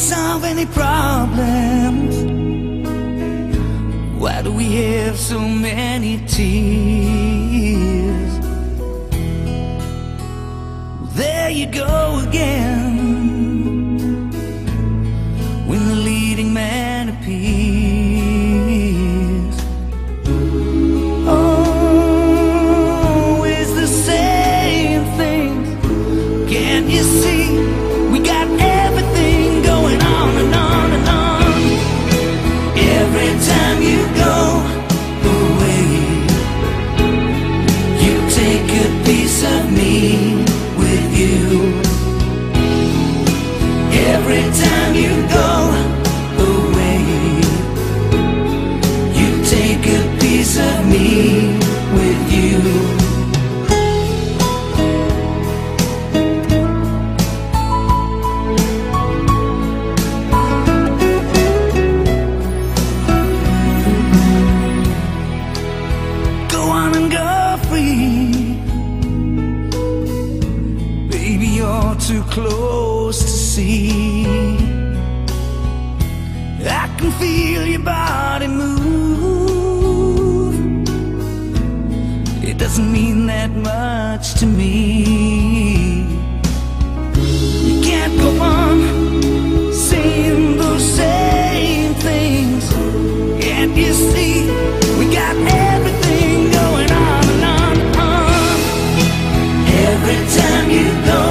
Solve any problems? Why do we have so many tears? There you go again, when the leading man appears. Always the same things. Can't you see? We got everything going on and on and on. Every time you go away, you take a piece of me with you. Every time you go away, you take a piece of me with you. Baby, you're too close to see. I can feel your body move. It doesn't mean that much to me. You can't go on saying those same things. Can't you see? We got everything going on and on and on. Every time you go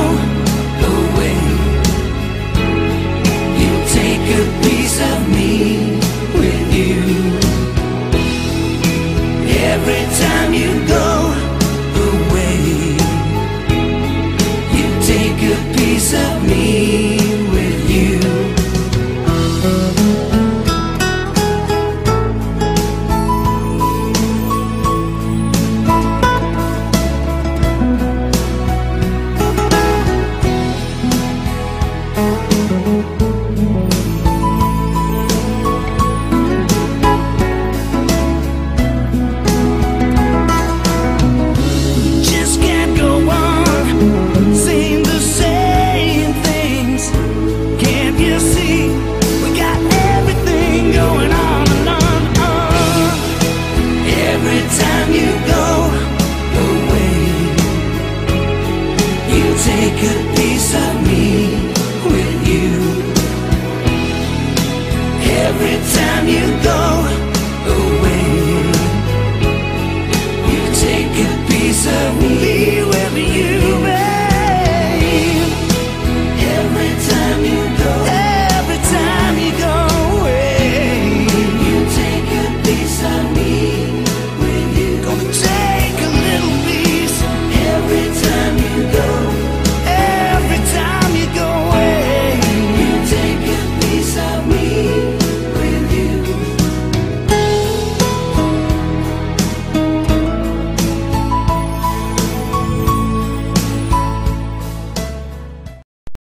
away, you take a piece of me with you. Every time you go away, you take a piece of me with you. Take a piece of me with you. Every time you go